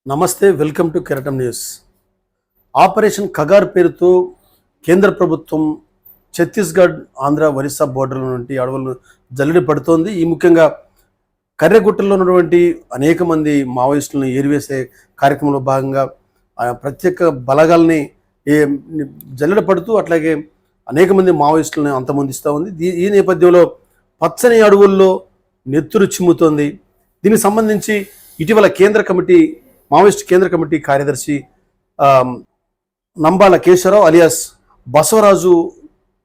నమస్తే, welcome to కెరటం news. Operation Kagar పేరుతో కేంద్ర ప్రభుత్వం ఛత్తీస్గఢ్, ఆంధ్ర, ఒరిస్సా బోర్డర్ల నుండి అడవులను జల్లెడ పడుతోంది. ఈ ముఖ్యంగా కర్రెగుట్టలో ఉన్నటువంటి అనేక మంది మావోయిస్టులను ఏరివేసే కార్యక్రమంలో భాగంగా ప్రత్యేక బలగాల్ని ఏ జల్లెడ పడుతూ అట్లాగే అనేక మంది మావోయిస్టులను అంతమొందిస్తూ ఉంది. ఈ నేపథ్యంలో పచ్చని అడవుల్లో నెత్తురు చిమ్ముతోంది. దీనికి సంబంధించి ఇటీవల మావోయిస్ట్ కేంద్ర కమిటీ కార్యదర్శి నంబాల కేశవరావు అలియాస్ బసవరాజు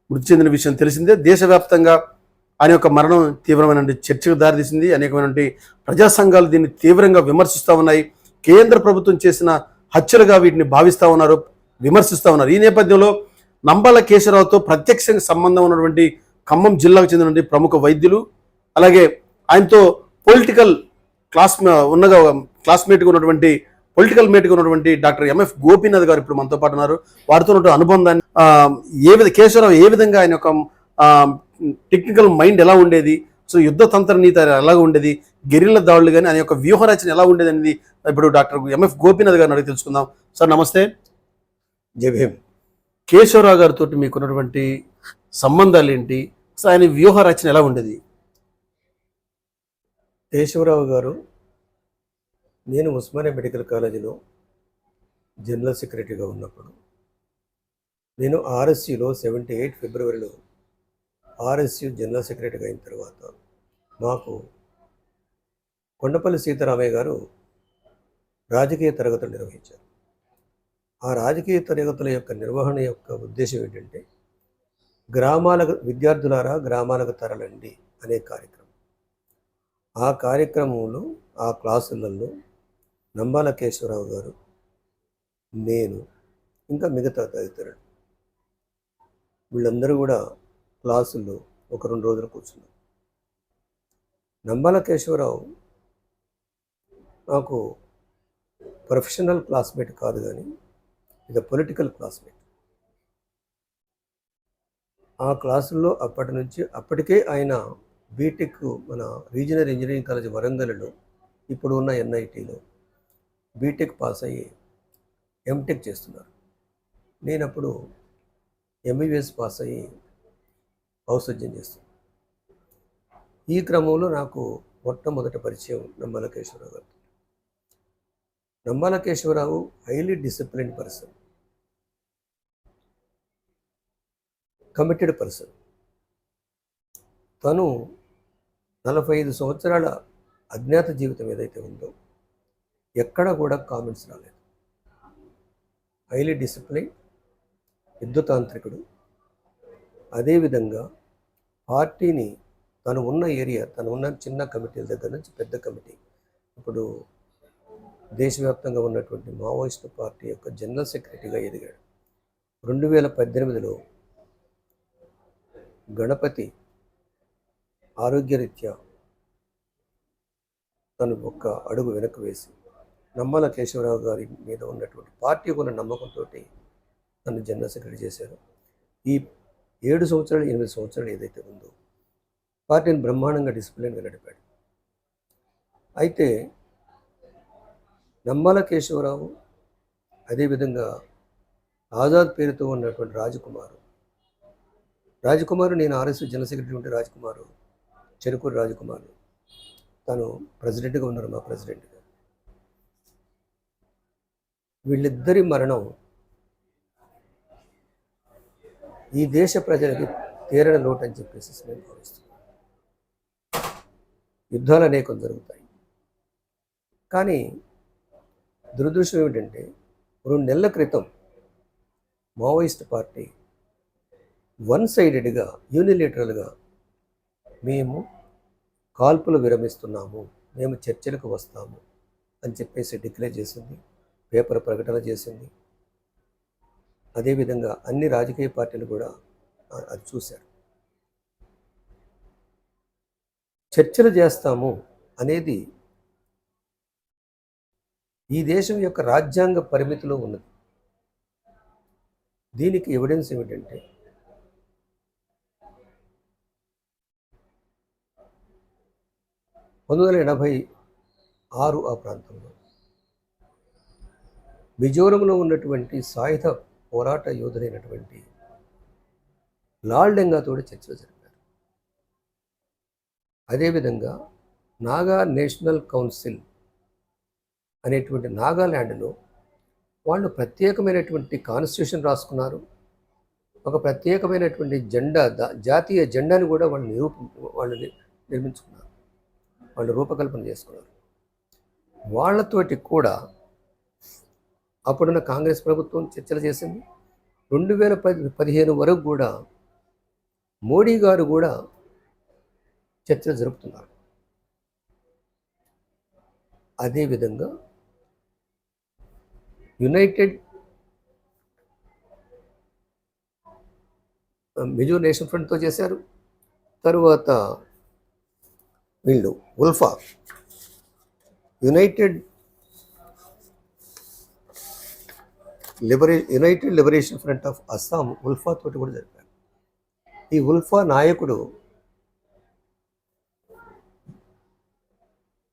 మృతి చెందిన విషయం తెలిసిందే. దేశవ్యాప్తంగా ఆయన యొక్క మరణం తీవ్రమైన చర్చకు దారితీసింది. అనేకమైనటువంటి ప్రజా సంఘాలు దీన్ని తీవ్రంగా విమర్శిస్తూ ఉన్నాయి. కేంద్ర ప్రభుత్వం చేసిన హత్యలుగా వీటిని భావిస్తూ ఉన్నారు, విమర్శిస్తూ ఉన్నారు. ఈ నేపథ్యంలో నంబాల కేశవరావుతో ప్రత్యక్షంగా సంబంధం ఉన్నటువంటి ఖమ్మం జిల్లాకు చెందినటువంటి ప్రముఖ వైద్యులు, అలాగే ఆయనతో పొలిటికల్ క్లాస్మేట్గా ఉన్నటువంటి పొలిటికల్ మేట్గా ఉన్నటువంటి డాక్టర్ ఎంఎఫ్ గోపీనాథ్ గారు ఇప్పుడు మనతో పాటు ఉన్నారు. వారితో ఉన్న అనుబంధాన్ని కేశవరావు ఏ విధంగా ఆయన యొక్క టెక్నికల్ మైండ్ ఎలా ఉండేది, సో యుద్ధ తంత్ర నీతి ఎలా ఉండేది, గెరిల్ల దాడులు కానీ ఆయన యొక్క వ్యూహరచన ఎలా ఉండేది అనేది ఇప్పుడు డాక్టర్ ఎంఎఫ్ గోపీనాథ్ గారిని అడిగి తెలుసుకుందాం. సార్ నమస్తే. జై భీమ్. కేశవరావు గారితో మీకున్నటువంటి సంబంధాలు ఏంటి, సో ఆయన వ్యూహరచన ఎలా ఉండేది? కేశవరావు గారు, నేను ఉస్మానియా మెడికల్ కాలేజీలో జనరల్ సెక్రటరీగా ఉన్నప్పుడు, నేను ఆర్ఎస్యులో 78 ఫిబ్రవరిలో ఆర్ఎస్యు జనరల్ సెక్రటరీగా అయిన తర్వాత మాకు కొండపల్లి సీతారామయ్య గారు రాజకీయ తరగతులు నిర్వహించారు. ఆ రాజకీయ తరగతుల యొక్క నిర్వహణ యొక్క ఉద్దేశం ఏంటంటే, విద్యార్థులారా గ్రామాలకు తరలండి అనే కార్యక్రమం. ఆ కార్యక్రమంలో ఆ క్లాసులలో నంబాల కేశవరావు గారు, నేను, ఇంకా మిగతా తదితరులు వీళ్ళందరూ కూడా క్లాసుల్లో ఒక 2 రోజులు కూర్చున్నాం. నంబాల కేశవరావు నాకు ప్రొఫెషనల్ క్లాస్మేట్ కాదు, కానీ ఇది పొలిటికల్ క్లాస్మేట్. ఆ క్లాసుల్లో అప్పటికే ఆయన బీటెక్ మన రీజనల్ ఇంజనీరింగ్ కాలేజ్ వరంగల్లో, ఇప్పుడు ఉన్న ఎన్ఐటీలో బీటెక్ పాస్ అయ్యి ఎంటెక్ చేస్తున్నారు. నేను అప్పుడు ఎంబీబీఎస్ పాస్ అయ్యి ఔషధ్యం చేస్తున్నాను. ఈ క్రమంలో నాకు మొట్టమొదటి పరిచయం నంబాల కేశవరావు గారు. Nambala Keshavarao highly disciplined person, committed person. తను 45 సంవత్సరాల అజ్ఞాత జీవితం ఏదైతే ఉందో ఎక్కడ కూడా కామెంట్స్ రాలేదు. హైలీ డిసిప్లిన్, యుద్ధతాంత్రికుడు. అదేవిధంగా పార్టీని తను ఉన్న చిన్న కమిటీల దగ్గర నుంచి పెద్ద కమిటీ, ఇప్పుడు దేశవ్యాప్తంగా ఉన్నటువంటి మావోయిస్టు పార్టీ యొక్క జనరల్ సెక్రటరీగా ఎదిగాడు. 2018లో గణపతి ఆరోగ్యరీత్యా తను ఒక్క అడుగు వెనక్కి వేసి నంబాల కేశవరావు గారి మీద ఉన్నటువంటి పార్టీ ఉన్న నమ్మకంతో నన్ను జనరల్ సెక్రటరీ చేశారు. ఈ 7 సంవత్సరాలు 8 సంవత్సరాలు ఏదైతే ఉందో పార్టీని బ్రహ్మాండంగా డిసిప్లిన్గా నడిపాడు. అయితే నంబాల కేశవరావు, అదేవిధంగా ఆజాద్ పేరుతో ఉన్నటువంటి రాజకుమారు, నేను ఆర్ఎస్యు జనరల్ సెక్రటరీ ఉంటే చెరుకూరు రాజకుమారు తను ప్రెసిడెంట్గా ఉన్నారు, మా ప్రెసిడెంట్గా. వీళ్ళిద్దరి మరణం ఈ దేశ ప్రజలకి తీరని లోటు అని చెప్పేసి నేను భావిస్తున్నాను. యుద్ధాలు అనేకం జరుగుతాయి, కానీ దురదృష్టం ఏమిటంటే 2 నెలల క్రితం మావోయిస్ట్ పార్టీ వన్-సైడెడ్గా, యూనిలేటరల్గా మేము కాల్పులు విరమిస్తున్నాము, మేము చర్చలకు వస్తాము అని చెప్పేసి డిక్లేర్ చేసింది, పేపర్ ప్రకటన చేసింది. అదేవిధంగా అన్ని రాజకీయ పార్టీలు కూడా అది చూశారు. చర్చలు చేస్తాము అనేది ఈ దేశం యొక్క రాజ్యాంగ పరిమితిలో ఉన్నది. దీనికి ఎవిడెన్స్ ఏమిటంటే, 1986 ఆ ప్రాంతంలో మిజోరంలో ఉన్నటువంటి సాయుధ పోరాట యోధులైనటువంటి లాల్ డెంగాతోటి చర్చలు జరిపారు. అదేవిధంగా నాగా నేషనల్ కౌన్సిల్ అనేటువంటి నాగాల్యాండ్లో వాళ్ళు ప్రత్యేకమైనటువంటి కాన్స్టిట్యూషన్ రాసుకున్నారు. ఒక ప్రత్యేకమైనటువంటి జెండా, జాతీయ జెండాని కూడా వాళ్ళు నిర్మించుకున్నారు, వాళ్ళు రూపకల్పన చేసుకున్నారు. వాళ్ళతోటి కూడా అప్పుడున్న కాంగ్రెస్ ప్రభుత్వం చర్చలు చేసింది. 2015 వరకు కూడా మోడీ గారు కూడా చర్చలు జరుపుతున్నారు. అదేవిధంగా యునైటెడ్ మిజో నేషన్ ఫ్రంట్తో చేశారు. తరువాత వీళ్ళు ULFA, United liberation front of Assam, ULFA తోటి కూడా జరిపారు. ఈ ఉల్ఫా నాయకుడు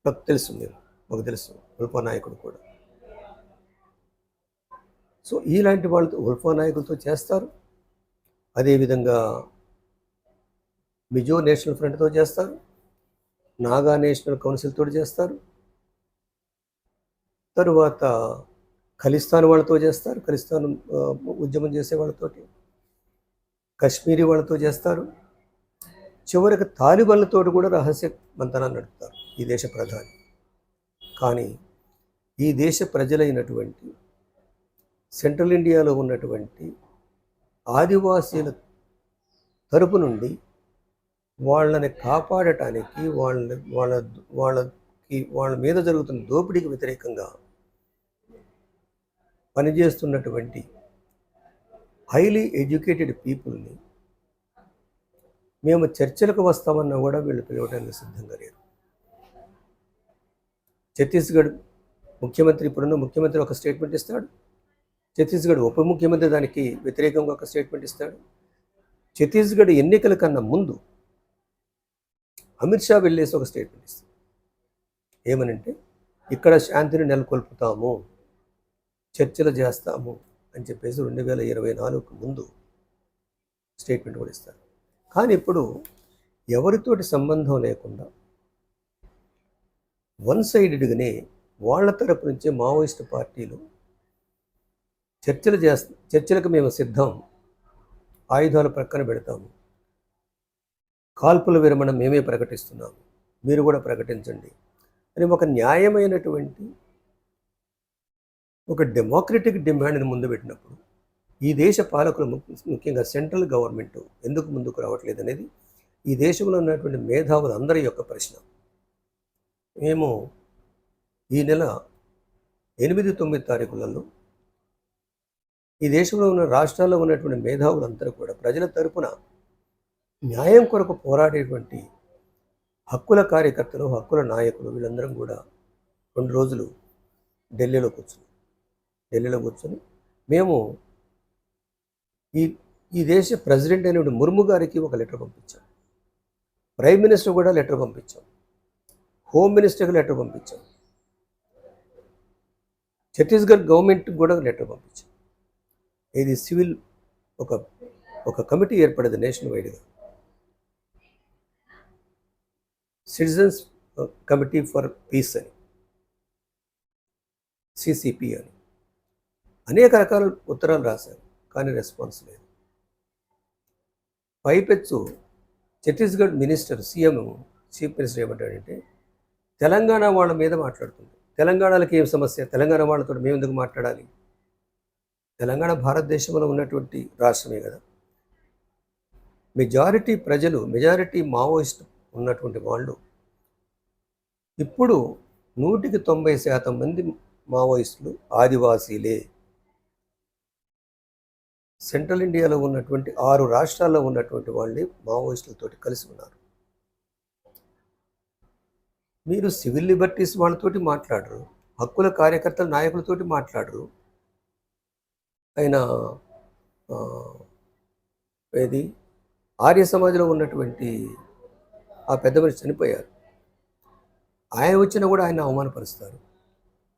మాకు తెలుసు ఉల్ఫా నాయకుడు కూడా. సో ఇలాంటి వాళ్ళతో ఉల్ఫా నాయకులతో చేస్తారు. అదేవిధంగా మిజో నేషనల్ ఫ్రంట్తో చేస్తారు, నాగా నేషనల్ కౌన్సిల్ తోటి చేస్తారు. తరువాత ఖలిస్తాన్ వాళ్ళతో చేస్తారు, ఖలిస్తాన్ ఉద్యమం చేసే వాళ్ళతోటి, కశ్మీరీ వాళ్ళతో చేస్తారు. చివరికి తాలిబాన్లతో కూడా రహస్య మంతనాన్ని నడుపుతారు ఈ దేశ ప్రధాని. కానీ ఈ దేశ ప్రజలైనటువంటి సెంట్రల్ ఇండియాలో ఉన్నటువంటి ఆదివాసీల తరపు నుండి వాళ్ళని కాపాడటానికి, వాళ్ళ మీద జరుగుతున్న దోపిడీకి వ్యతిరేకంగా పనిచేస్తున్నటువంటి హైలీ ఎడ్యుకేటెడ్ పీపుల్ని మేము చర్చలకు వస్తామన్నా కూడా వీళ్ళు పిలవడానికి సిద్ధంగా లేరు. ఛత్తీస్గఢ్ ముఖ్యమంత్రి, ఇప్పుడున్న ముఖ్యమంత్రి ఒక స్టేట్మెంట్ ఇస్తాడు, ఛత్తీస్గఢ్ ఉప ముఖ్యమంత్రి దానికి వ్యతిరేకంగా ఒక స్టేట్మెంట్ ఇస్తాడు. ఛత్తీస్గఢ్ ఎన్నికల కన్నా ముందు అమిత్ షా వెళ్ళేసి ఒక స్టేట్మెంట్ ఇస్తాడు. ఏమనంటే ఇక్కడ శాంతిని నెలకొల్పుతాము, చర్చలు చేస్తాము అని చెప్పేసి 2024కు ముందు స్టేట్మెంట్ కూడా ఇస్తారు. కానీ ఇప్పుడు ఎవరితోటి సంబంధం లేకుండా వన్ సైడెడ్గానే వాళ్ళ తరపు నుంచే మావోయిస్టు పార్టీలు చర్చలకు మేము సిద్ధం, ఆయుధాలు ప్రక్కన పెడతాము, కాల్పుల విరమణ మేమే ప్రకటిస్తున్నాము, మీరు కూడా ప్రకటించండి అని ఒక న్యాయమైనటువంటి ఒక డెమోక్రటిక్ డిమాండ్ని ముందు పెట్టినప్పుడు ఈ దేశ పాలకులు, ముఖ్యంగా సెంట్రల్ గవర్నమెంట్ ఎందుకు ముందుకు రావట్లేదు అనేది ఈ దేశంలో ఉన్నటువంటి మేధావులందరి యొక్క ప్రశ్న. మేము ఈ నెల 8-9 తారీఖులలో ఈ దేశంలో ఉన్న రాష్ట్రాల్లో ఉన్నటువంటి మేధావులందరూ కూడా ప్రజల తరపున న్యాయం కొరకు పోరాడేటువంటి హక్కుల కార్యకర్తలు, హక్కుల నాయకులు వీళ్ళందరం కూడా 2 రోజులు ఢిల్లీలో కూర్చొని మేము ఈ దేశ ప్రెసిడెంట్ అయిన ముర్ము గారికి ఒక లెటర్ పంపించాం, ప్రైమ్ మినిస్టర్ కూడా లెటర్ పంపించాం, హోమ్ మినిస్టర్కి లెటర్ పంపించాం, ఛత్తీస్గఢ్ గవర్నమెంట్కి కూడా లెటర్ పంపించాం. ఇది సివిల్ ఒక కమిటీ ఏర్పడేది నేషనల్ వైడ్గా, సిటిజన్స్ కమిటీ ఫర్ పీస్ అని, సిసిపి అని అనేక రకాల ఉత్తరాలు రాశారు. కానీ రెస్పాన్స్ లేదు. పైపెచ్చు ఛత్తీస్గఢ్ మినిస్టర్, చీఫ్ మినిస్టర్ ఏమంటాడంటే తెలంగాణ వాళ్ళ మీద మాట్లాడుతుంది. తెలంగాణకి ఏం సమస్య, తెలంగాణ వాళ్ళతో మేము ఎందుకు మాట్లాడాలి, తెలంగాణ భారతదేశంలో ఉన్నటువంటి రాష్ట్రమే కదా. మెజారిటీ మావోయిస్ట్ ఉన్నటువంటి వాళ్ళు ఇప్పుడు 100% మంది మావోయిస్టులు ఆదివాసీలే. సెంట్రల్ ఇండియాలో ఉన్నటువంటి 6 రాష్ట్రాల్లో ఉన్నటువంటి వాళ్ళే మావోయిస్టులతోటి కలిసి ఉన్నారు. మీరు సివిల్ లిబర్టీస్ వాళ్ళతోటి మాట్లాడరు, హక్కుల కార్యకర్తల నాయకులతోటి మాట్లాడరు. ఆయన ఏది ఆర్య సమాజంలో ఉన్నటువంటి ఆ పెద్ద మనిషి చనిపోయారు, ఆయన వచ్చినా కూడా ఆయన అవమానపరుస్తారు.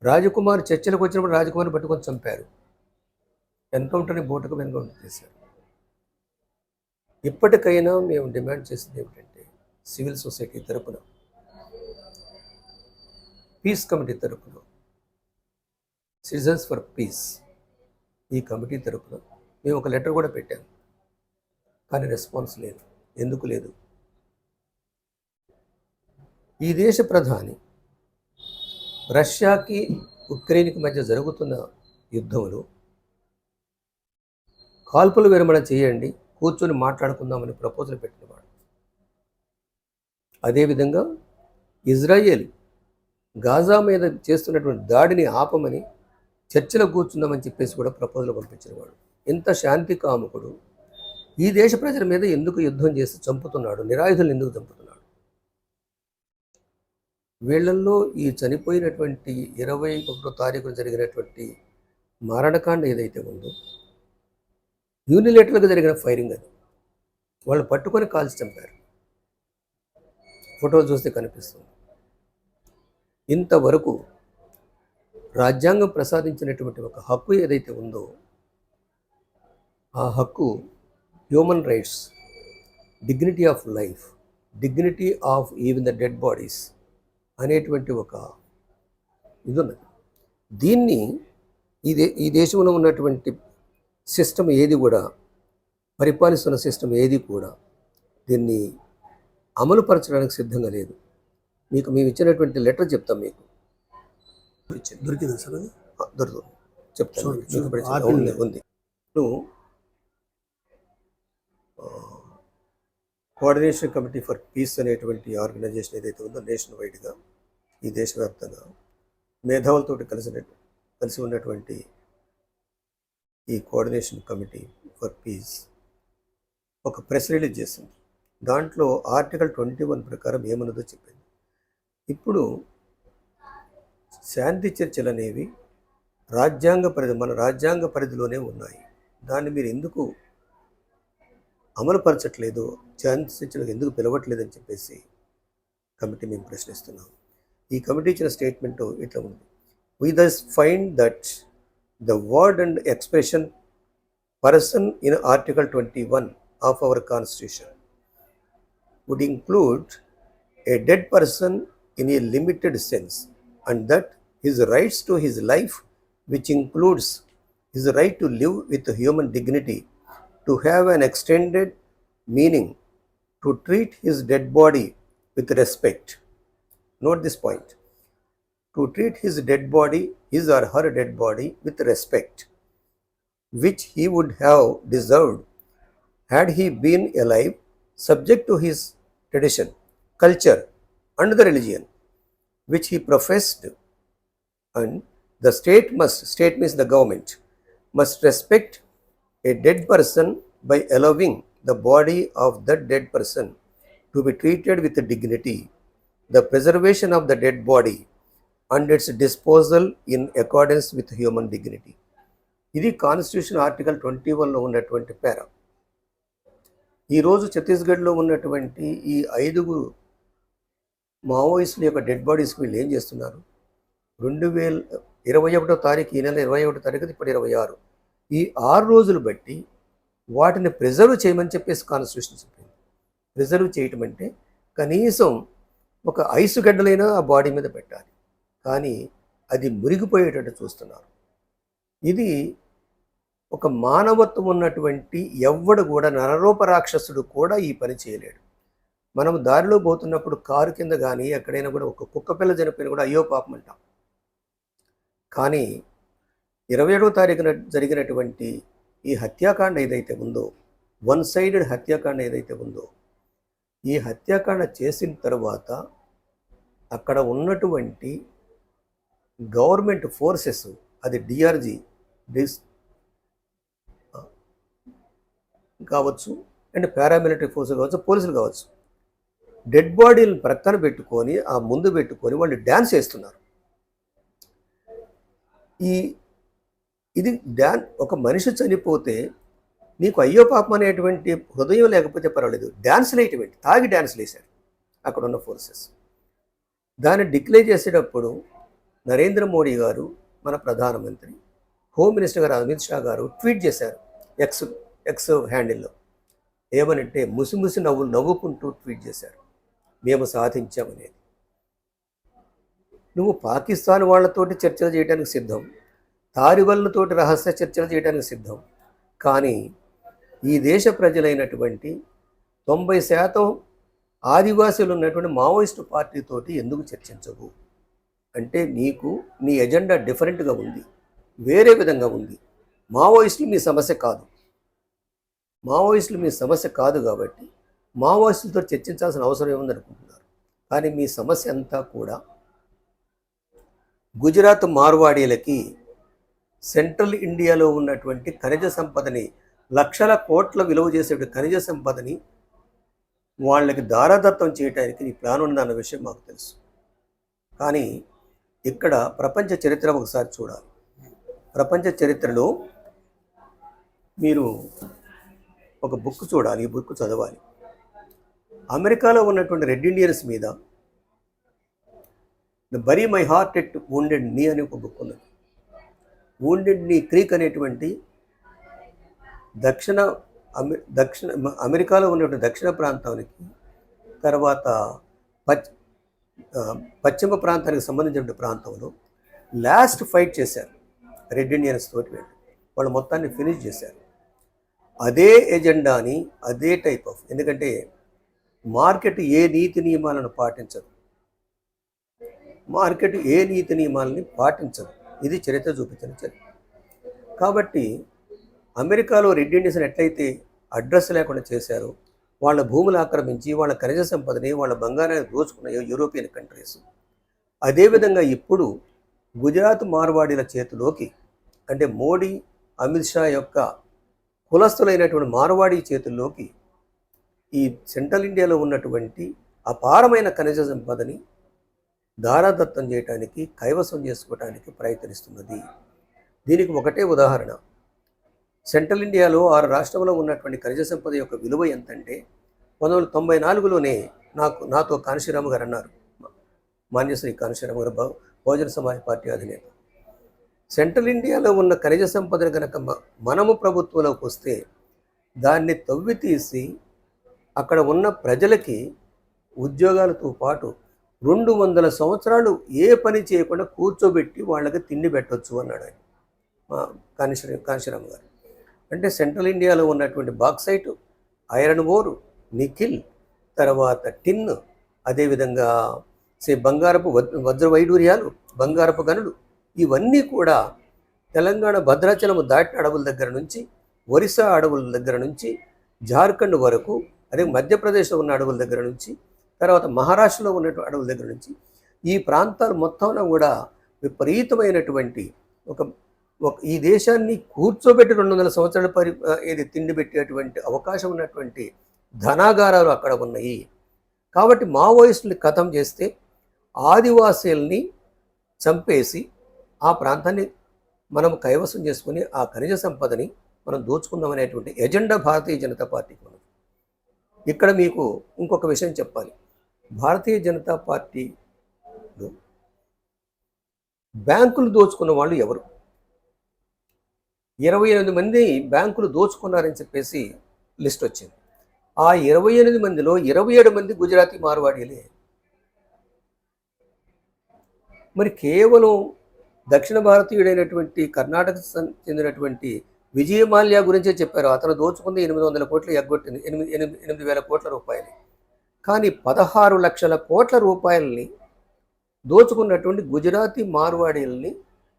రాజకుమార్ చర్చలకు వచ్చినప్పుడు రాజకుమార్ని పట్టుకొని చంపారు. ఎన్కౌంటర్ని బూటకం ఎన్కౌంటర్ చేశారు. ఇప్పటికైనా మేము డిమాండ్ చేసింది ఏమిటంటే సివిల్ సొసైటీ తరపున, పీస్ కమిటీ తరపున, సిటిజన్స్ ఫర్ పీస్ ఈ కమిటీ తరపున మేము ఒక లెటర్ కూడా పెట్టాము. కానీ రెస్పాన్స్ లేదు. ఎందుకు లేదు? ఈ దేశ ప్రధాని రష్యాకి ఉక్రెయిన్కి మధ్య జరుగుతున్న యుద్ధంలో కాల్పుల విరమణ చేయండి, కూర్చొని మాట్లాడుకుందామని ప్రపోజల్ పెట్టినవాడు. అదేవిధంగా ఇజ్రాయేల్ గాజా మీద చేస్తున్నటువంటి దాడిని ఆపమని చర్చలో కూర్చుందామని చెప్పేసి కూడా ప్రపోజల్ పంపించినవాడు. ఇంత శాంతి కాముకుడు ఈ దేశ ప్రజల మీద ఎందుకు యుద్ధం చేసి చంపుతున్నాడు? నిరాయుధులను ఎందుకు చంపుతున్నాడు? వీళ్ళల్లో ఈ చనిపోయినటువంటి 21వ తారీఖున జరిగినటువంటి మారణకాండ ఏదైతే ఉందో యూనిలేటర్గా జరిగిన ఫైరింగ్ అది. వాళ్ళు పట్టుకొని కాల్చి చంపారు. ఫోటోలు చూస్తే కనిపిస్తుంది. ఇంతవరకు రాజ్యాంగం ప్రసాదించినటువంటి ఒక హక్కు ఏదైతే ఉందో ఆ హక్కు human rights, dignity of life, dignity of even the dead bodies అనేటువంటి ఒక ఇది ఉన్నది. దీన్ని ఈ దేశంలో ఉన్నటువంటి సిస్టమ్ ఏది కూడా, పరిపాలిస్తున్న సిస్టమ్ ఏది కూడా దీన్ని అమలుపరచడానికి సిద్ధంగా లేదు. మీకు మేము ఇచ్చినటువంటి లెటర్ చెప్తాం. మీకు దొరికిందా సార్ అది? దొరుకుతుంది, చెప్తాను. ఉంది. కోఆర్డినేషన్ కమిటీ ఫర్ పీస్ అనేటువంటి ఆర్గనైజేషన్ ఏదైతే ఉందో నేషన్ వైడ్గా ఈ దేశవ్యాప్తంగా మేధావులతో కలిసి ఉన్నటువంటి ఈ కోఆర్డినేషన్ కమిటీ ఫర్ పీస్ ఒక ప్రెస్ రిలీజ్ చేసింది. దాంట్లో ఆర్టికల్ 21 ప్రకారం ఏమన్నదో చెప్పింది. ఇప్పుడు శాంతి చర్చలు అనేవి మన రాజ్యాంగ పరిధిలోనే ఉన్నాయి. దాన్ని మీరు ఎందుకు అమలుపరచట్లేదు, శాంతి చర్చలకు ఎందుకు పిలవట్లేదని చెప్పేసి కమిటీ మేము ప్రశ్నిస్తున్నాం. ఈ కమిటీ ఇచ్చిన స్టేట్మెంట్ ఇట్లా ఉంది. We thus find that the word and expression person in Article 21 of our Constitution would include a dead person in a limited sense, and that his rights to his life, which includes his right to live with human dignity, to have an extended meaning, to treat his dead body with respect. Note this point. To treat his dead body, his or her dead body, with respect, which he would have deserved had he been alive, subject to his tradition, culture, and the religion which he professed. And the state means the government, must respect a dead person by allowing the body of that dead person to be treated with dignity, the preservation of the dead body, and its disposal in accordance with human dignity. ఇది constitution article 21లో ఉన్నటువంటి పేరా. ఈరోజు ఛత్తీస్గఢ్లో ఉన్నటువంటి ఈ 5 మావోయిస్టుల యొక్క dead బాడీస్కి వీళ్ళు ఏం చేస్తున్నారు? 2021వ తారీఖు, ఈ నెల 21వ తారీఖు, ఇప్పుడు 26, ఈ 6 రోజులు బట్టి వాటిని ప్రిజర్వ్ చేయమని చెప్పేసి కాన్స్టిట్యూషన్ చెప్పింది. ప్రిజర్వ్ చేయటం అంటే కనీసం ఒక ఐసు గడ్డలైనా ఆ బాడీ మీద పెట్టాలి. కానీ అది మురిగిపోయేటట్టు చూస్తున్నారు. ఇది ఒక మానవత్వం ఉన్నటువంటి ఎవ్వడు కూడా, నరరూప రాక్షసుడు కూడా ఈ పని చేయలేడు. మనం దారిలో పోతున్నప్పుడు కారు కింద కానీ ఎక్కడైనా కూడా ఒక కుక్క పిల్ల చనిపోయినా కూడా అయ్యో పాపం అంటాం. కానీ 27వ తారీఖున జరిగినటువంటి ఈ హత్యాకాండ ఏదైతే ఉందో, వన్ సైడెడ్ హత్యాకాండ ఏదైతే ఉందో, ఈ హత్యాకాండ చేసిన తర్వాత అక్కడ ఉన్నటువంటి గవర్నమెంట్ ఫోర్సెస్, అది డిఆర్జీ కావచ్చు, అండ్ పారామిలిటరీ ఫోర్సెస్ కావచ్చు, పోలీసులు కావచ్చు, డెడ్ బాడీలను ప్రక్కన పెట్టుకొని ఆ ముందు పెట్టుకొని వాళ్ళు డ్యాన్స్ చేస్తున్నారు. ఇది ఒక మనిషి చనిపోతే నీకు అయ్యో పాపం అనేటువంటి హృదయం లేకపోతే పర్వాలేదు, డ్యాన్స్లు వేయటం, తాగి డ్యాన్స్లు వేశారు అక్కడ ఉన్న ఫోర్సెస్. దాన్ని డిక్లేర్ చేసేటప్పుడు నరేంద్ర మోడీ గారు, మన ప్రధానమంత్రి, హోమ్ మినిస్టర్ గారు అమిత్ షా గారు ట్వీట్ చేశారు ఎక్స్ ఎక్స్ హ్యాండిల్లో. ఏమనంటే ముసిముసి నవ్వుకుంటూ ట్వీట్ చేశారు, మేము సాధించామనేది. నువ్వు పాకిస్తాన్ వాళ్ళతోటి చర్చలు చేయడానికి సిద్ధం, తాలిబాన్లతోటి రహస్య చర్చలు చేయడానికి సిద్ధం, కానీ ఈ దేశ ప్రజలైనటువంటి 90% ఆదివాసీలు ఉన్నటువంటి మావోయిస్టు పార్టీతోటి ఎందుకు చర్చించవు అంటే నీకు నీ ఎజెండా డిఫరెంట్గా ఉంది, వేరే విధంగా ఉంది. మావోయిస్టులు మీ సమస్య కాదు, మావోయిస్టులు మీ సమస్య కాదు కాబట్టి మావోయిస్టులతో చర్చించాల్సిన అవసరం ఏముందనుకుంటున్నారు. కానీ మీ సమస్య అంతా కూడా గుజరాత్ మార్వాడీలకి సెంట్రల్ ఇండియాలో ఉన్నటువంటి ఖనిజ సంపదని, లక్షల కోట్ల విలువ చేసే ఖనిజ సంపదని వాళ్ళకి దారాదత్తం చేయడానికి నీ ప్లాన్ ఉందన్న విషయం మాకు తెలుసు. కానీ ఇక్కడ ప్రపంచ చరిత్ర ఒకసారి చూడాలి. ప్రపంచ చరిత్రలో మీరు ఒక బుక్ చూడాలి, ఈ బుక్ చదవాలి. అమెరికాలో ఉన్నటువంటి రెడ్ ఇండియన్స్ మీద the bury my heart at wounded knee అనే ఒక బుక్ ఉన్నది. వూండెడ్ నీ క్రీక్ అనేటువంటి దక్షిణ అమెరికాలో ఉన్నటువంటి దక్షిణ ప్రాంతానికి తర్వాత పశ్చిమ ప్రాంతానికి సంబంధించిన ప్రాంతంలో లాస్ట్ ఫైట్ చేశారు రెడ్ ఇండియన్స్ తోటి వెళ్ళి, వాళ్ళు మొత్తాన్ని ఫినిష్ చేశారు. అదే ఎజెండాని, అదే టైప్ ఆఫ్, ఎందుకంటే మార్కెట్ ఏ నీతి నియమాలను పాటించదు, మార్కెట్ ఏ నీతి నియమాలని పాటించదు. ఇది చరిత్ర చూపించిన చరిత్ర. కాబట్టి అమెరికాలో రెడ్ ఇండియన్స్ని ఎట్లయితే అడ్రస్ లేకుండా చేశారో, వాళ్ళ భూములు ఆక్రమించి వాళ్ళ ఖనిజ సంపదని, వాళ్ళ బంగారాన్ని దోచుకున్న యూరోపియన్ కంట్రీస్, అదేవిధంగా ఇప్పుడు గుజరాత్ మార్వాడీల చేతిలోకి, అంటే మోడీ అమిత్ షా యొక్క కులస్తులైనటువంటి మార్వాడీ చేతుల్లోకి ఈ సెంట్రల్ ఇండియాలో ఉన్నటువంటి అపారమైన ఖనిజ సంపదని దారాదత్తం చేయడానికి, కైవసం చేసుకోవడానికి ప్రయత్నిస్తున్నది. దీనికి ఒకటే ఉదాహరణ, సెంట్రల్ ఇండియాలో 6 రాష్ట్రంలో ఉన్నటువంటి ఖనిజ సంపద యొక్క విలువ ఎంతంటే 1994లోనే నాతో కాంశీరామ్ గారు అన్నారు, మాన్యశ్రీ కాంశీరామ్ గారు, బహుజన సమాజ్ పార్టీ అధినేత, సెంట్రల్ ఇండియాలో ఉన్న ఖనిజ సంపదను కనుక మనము ప్రభుత్వంలోకి వస్తే దాన్ని తవ్వి తీసి అక్కడ ఉన్న ప్రజలకి ఉద్యోగాలతో పాటు 200 సంవత్సరాలు ఏ పని చేయకుండా కూర్చోబెట్టి వాళ్ళకి తిండి పెట్టవచ్చు అన్నాడు ఆయన, కాంశీరామ్ గారు. అంటే సెంట్రల్ ఇండియాలో ఉన్నటువంటి బాక్సైట్, ఐరన్ ఓర్, నికిల్, తర్వాత టిన్, అదేవిధంగా బంగారపు వజ్ర వైడూర్యాలు, బంగారపు గనులు, ఇవన్నీ కూడా తెలంగాణ భద్రాచలం దాటిన అడవుల దగ్గర నుంచి, ఒరిస్సా అడవుల దగ్గర నుంచి, జార్ఖండ్ వరకు, అదే మధ్యప్రదేశ్లో ఉన్న అడవుల దగ్గర నుంచి, తర్వాత మహారాష్ట్రలో ఉన్న అడవుల దగ్గర నుంచి, ఈ ప్రాంతాలు మొత్తంలో కూడా విపరీతమైనటువంటి ఈ దేశాన్ని కూర్చోబెట్టి 200 సంవత్సరాల ఏది తిండి పెట్టేటువంటి అవకాశం ఉన్నటువంటి ధనాగారాలు అక్కడ ఉన్నాయి. కాబట్టి మావోయిస్టుని ఖతం చేస్తే ఆదివాసీల్ని చంపేసి ఆ ప్రాంతాన్ని మనం కైవసం చేసుకుని ఆ ఖనిజ సంపదని మనం దోచుకుందాం అనేటువంటి ఎజెండా భారతీయ జనతా పార్టీకి ఉన్నది. ఇక్కడ మీకు ఇంకొక విషయం చెప్పాలి. భారతీయ జనతా పార్టీలో బ్యాంకులు దోచుకున్న వాళ్ళు ఎవరు? 28 మంది బ్యాంకులు దోచుకున్నారని చెప్పేసి లిస్ట్ వచ్చింది. ఆ 28 మందిలో 27 మంది గుజరాతీ మార్వాడీలే. మరి కేవలం దక్షిణ భారతీయుడైనటువంటి కర్ణాటక చెందినటువంటి విజయమాల్యా గురించే చెప్పారు. అతను దోచుకుంది 800 కోట్లు, ఎగ్గొట్టింది 8,000 కోట్ల రూపాయలు. కానీ 16 లక్షల కోట్ల రూపాయలని దోచుకున్నటువంటి గుజరాతీ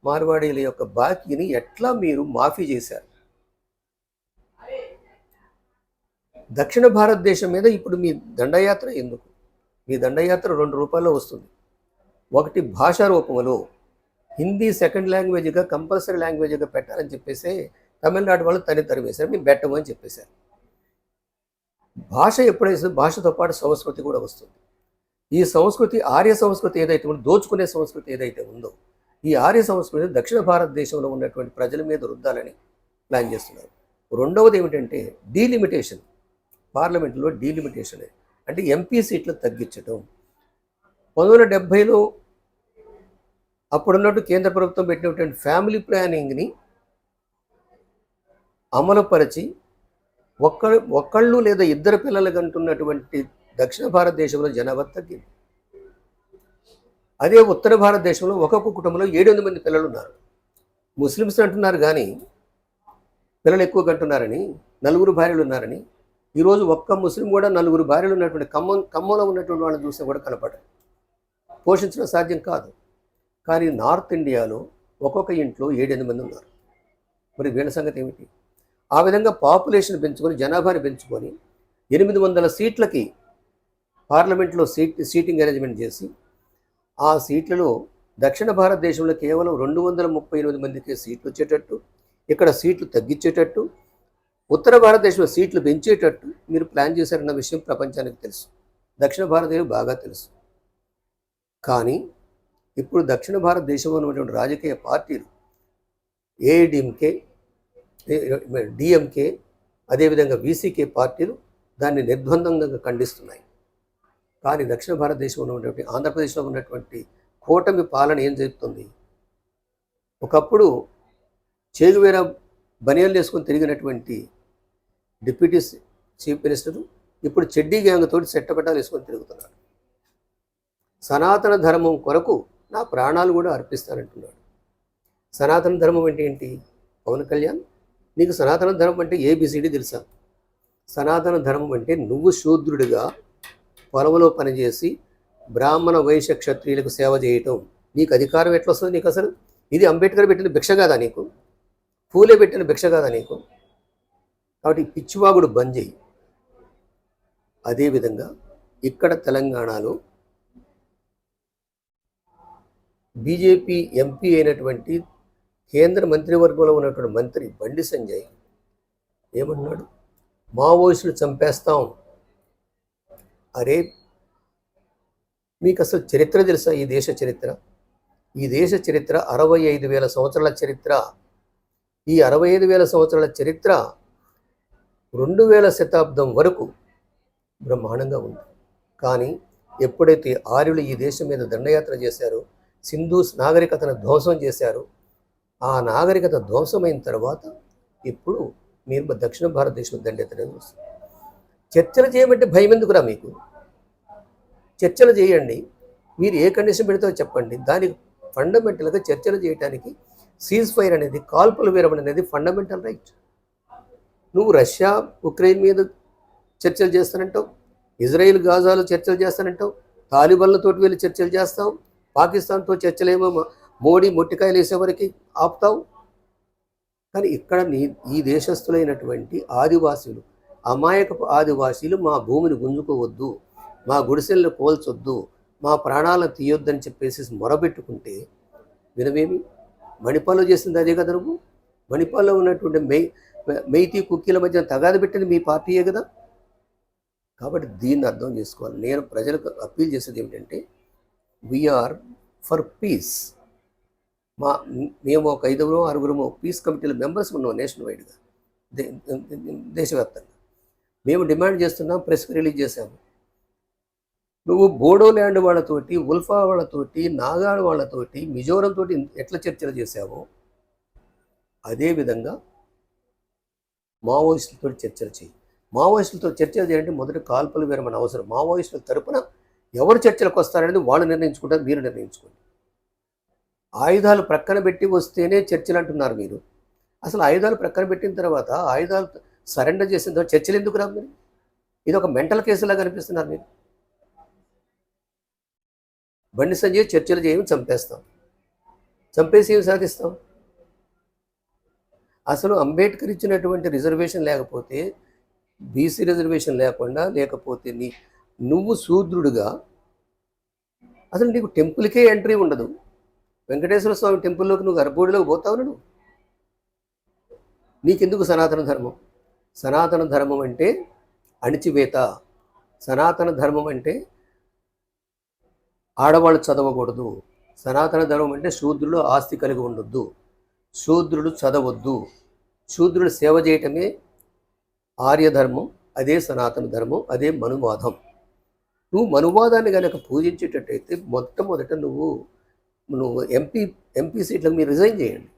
మార్వాడీల యొక్క బాకీని ఎట్లా మీరు మాఫీ చేశారు? దక్షిణ భారతదేశం మీద ఇప్పుడు మీ దండయాత్ర ఎందుకు? మీ దండయాత్ర 2 రూపాయల్లో వస్తుంది. ఒకటి భాషా రూపంలో హిందీ సెకండ్ లాంగ్వేజ్గా కంపల్సరీ లాంగ్వేజ్గా పెట్టాలని చెప్పేసి తమిళనాడు వాళ్ళు తరివేశారు, మేము పెట్టమని చెప్పేశారు. భాష ఎప్పుడైతే భాషతో పాటు సంస్కృతి కూడా వస్తుంది. ఈ సంస్కృతి, ఆర్య సంస్కృతి ఏదైతే ఉందో, దోచుకునే సంస్కృతి ఏదైతే ఉందో, ఈ ఆర్య సంస్కృతి దక్షిణ భారతదేశంలో ఉన్నటువంటి ప్రజల మీద రుద్దాలని ప్లాన్ చేస్తున్నారు. రెండవది ఏమిటంటే డీలిమిటేషన్, పార్లమెంట్లో డీలిమిటేషన్, అంటే ఎంపీ సీట్లు తగ్గించడం. 1970లో అప్పుడున్నట్టు కేంద్ర ప్రభుత్వం పెట్టినటువంటి ఫ్యామిలీ ప్లానింగ్ని అమలుపరిచి ఒక్కళ్ళు లేదా ఇద్దరు పిల్లలు కంటున్నటువంటి దక్షిణ భారతదేశంలో జనాభా తగ్గింది. అదే ఉత్తర భారతదేశంలో ఒక్కొక్క కుటుంబంలో 700 మంది పిల్లలు ఉన్నారు. ముస్లిమ్స్ అంటున్నారు కానీ పిల్లలు ఎక్కువ కంటున్నారని, 4 భార్యలు ఉన్నారని. ఈరోజు ఒక్క ముస్లిం కూడా 4 భార్యలు ఉన్నటువంటి ఖమ్మంలో ఉన్నటువంటి వాళ్ళని చూస్తే కూడా కనపడరు. పోషించడం సాధ్యం కాదు. కానీ నార్త్ ఇండియాలో ఒక్కొక్క ఇంట్లో 7-8 మంది ఉన్నారు. మరి వీళ్ళ సంగతి ఏమిటి? ఆ విధంగా పాపులేషన్ పెంచుకొని, జనాభాని పెంచుకొని 800 సీట్లకి పార్లమెంట్లో సీటింగ్ అరేంజ్మెంట్ చేసి, ఆ సీట్లలో దక్షిణ భారతదేశంలో కేవలం 238 మందికి సీట్లు వచ్చేటట్టు, ఇక్కడ సీట్లు తగ్గించేటట్టు, ఉత్తర భారతదేశంలో సీట్లు పెంచేటట్టు మీరు ప్లాన్ చేశారన్న విషయం ప్రపంచానికి తెలుసు, దక్షిణ భారతదేశం బాగా తెలుసు. కానీ ఇప్పుడు దక్షిణ భారతదేశంలో ఉన్నటువంటి రాజకీయ పార్టీలు ఏఐడిఎంకే, డిఎంకే, అదేవిధంగా వీసీకే పార్టీలు దాన్ని నిర్బంధంగా ఖండిస్తున్నాయి. కానీ దక్షిణ భారతదేశంలో ఉన్నటువంటి ఆంధ్రప్రదేశ్లో ఉన్నటువంటి కూటమి పాలన ఏం చెప్తుంది? ఒకప్పుడు చేగువేరా బనియన్లు వేసుకొని తిరిగినటువంటి డిప్యూటీ చీఫ్ మినిస్టరు ఇప్పుడు చెడ్డీ గ్యాంగ్ తోటి చెట్టపట్టాలు వేసుకొని తిరుగుతున్నాడు. సనాతన ధర్మం కొరకు నా ప్రాణాలు కూడా అర్పిస్తానంటున్నాడు. సనాతన ధర్మం అంటే ఏంటి? పవన్ కళ్యాణ్, నీకు సనాతన ధర్మం అంటే ఏబిసిడి తెలుసా? సనాతన ధర్మం అంటే నువ్వు శూద్రుడిగా పొలంలో పనిచేసి బ్రాహ్మణ వైశ్య క్షత్రియులకు సేవ చేయటం. నీకు అధికారం ఎట్లా వస్తుంది? నీకు అసలు ఇది అంబేద్కర్ పెట్టిన భిక్ష కాదా నీకు? పూలే పెట్టిన భిక్ష కాదా నీకు? కాబట్టి పిచ్చివాగుడు బంద్ చేయి. అదేవిధంగా ఇక్కడ తెలంగాణలో బీజేపీ ఎంపీ అయినటువంటి కేంద్ర మంత్రివర్గంలో ఉన్నటువంటి మంత్రి బండి సంజయ్ ఏమన్నాడు? మావోయిస్టులు చంపేస్తాం. అరే, మీకు అసలు చరిత్ర తెలుసా? ఈ దేశ చరిత్ర 65,000 సంవత్సరాల చరిత్ర. ఈ 65,000 సంవత్సరాల చరిత్ర 2000 శతాబ్దం వరకు బ్రహ్మాండంగా ఉంది. కానీ ఎప్పుడైతే ఆర్యులు ఈ దేశం మీద దండయాత్ర చేశారో, సింధు నాగరికతను ధ్వంసం చేశారు, ఆ నాగరికత ధ్వంసమైన తర్వాత ఇప్పుడు మీరు దక్షిణ భారతదేశం దండయాత్ర చూస్తారు. చర్చలు చేయమంటే భయం ఎందుకురా మీకు? చర్చలు చేయండి. మీరు ఏ కండిషన్ పెడతారో చెప్పండి. దానికి ఫండమెంటల్గా చర్చలు చేయడానికి సీజ్ ఫైర్ అనేది, కాల్పుల విరమణ అనేది ఫండమెంటల్ రైట్. నువ్వు రష్యా ఉక్రెయిన్ మీద చర్చలు చేస్తానంటావు, ఇజ్రాయిల్ గాజాలో చర్చలు చేస్తానంటావు, తాలిబాన్లతోటి వెళ్ళి చర్చలు చేస్తావు, పాకిస్తాన్తో చర్చలేమో మోడీ మొట్టికాయలు వేసేవరకు ఆపుతావు. కానీ ఇక్కడ ఈ దేశస్థులైనటువంటి ఆదివాసీలు, అమాయకపు ఆదివాసీలు మా భూమిని గుంజుకోవద్దు, మా గుడిసెలను కోల్చొద్దు, మా ప్రాణాలను తీయొద్దని చెప్పేసి మొరబెట్టుకుంటే వినవేమి? మణిపాల్లో చేసింది అదే కదా. నువ్వు మణిపాల్లో ఉన్నటువంటి మెయితీ కుక్కీల మధ్య తగాదు పెట్టింది మీ పార్టీయే కదా. కాబట్టి దీన్ని అర్థం చేసుకోవాలి. నేను ప్రజలకు అప్పీల్ చేసేది ఏమిటంటే, వీఆర్ ఫర్ పీస్. మేము ఒక 5-6 పీస్ కమిటీల మెంబర్స్ ఉన్నాం నేషనల్ వైడ్గా, దేశవ్యాప్తంగా. మేము డిమాండ్ చేస్తున్నాం, ప్రెస్కి రిలీజ్ చేశాము. నువ్వు బోడోల్యాండ్ వాళ్ళతోటి, ఉల్ఫా వాళ్ళతోటి, నాగాడు వాళ్ళతోటి, మిజోరం తోటి ఎట్లా చర్చలు చేశావో అదేవిధంగా మావోయిస్టులతో చర్చలు చేయి. మావోయిస్టులతో చర్చలు చేయాలంటే మొదటి కాల్పుల విరమణ అవసరం. మావోయిస్టుల తరపున ఎవరు చర్చలకు వస్తారనేది వాళ్ళు నిర్ణయించుకుంటారు, మీరు నిర్ణయించుకోండి. ఆయుధాలు ప్రక్కన పెట్టి వస్తేనే చర్చలు అంటున్నారు మీరు. అసలు ఆయుధాలు ప్రక్కన పెట్టిన తర్వాత, ఆయుధాలు సరెండర్ చేసిన తర్వాత చర్చలు ఎందుకు రా మీరు? ఇది ఒక మెంటల్ కేసులా కనిపిస్తున్నారు మీరు. బండి సంజయ్ చర్చలు చేయము, చంపేస్తాం. చంపేసి ఏమి సాధిస్తాం? అసలు అంబేద్కర్ ఇచ్చినటువంటి రిజర్వేషన్ లేకపోతే, బీసీ రిజర్వేషన్ లేకపోతే నువ్వు శూద్రుడుగా అసలు నీకు టెంపుల్కే ఎంట్రీ ఉండదు. వెంకటేశ్వర స్వామి టెంపుల్లోకి నువ్వు గర్భగుడిలోకి పోతావు. నీకెందుకు సనాతన ధర్మం? సనాతన ధర్మం అంటే అణిచివేత. సనాతన ధర్మం అంటే ఆడవాళ్ళు చదవకూడదు. సనాతన ధర్మం అంటే శూద్రుడు ఆస్తి కలిగి ఉండొద్దు, శూద్రుడు చదవద్దు, శూద్రుడు సేవ చేయటమే ఆర్యధర్మం. అదే సనాతన ధర్మం, అదే మనువాదం. నువ్వు మనువాదాన్ని కనుక పూజించేటట్టయితే మొట్టమొదట నువ్వు నువ్వు ఎంపీ సీట్లకు మీరు రిజైన్ చేయండి.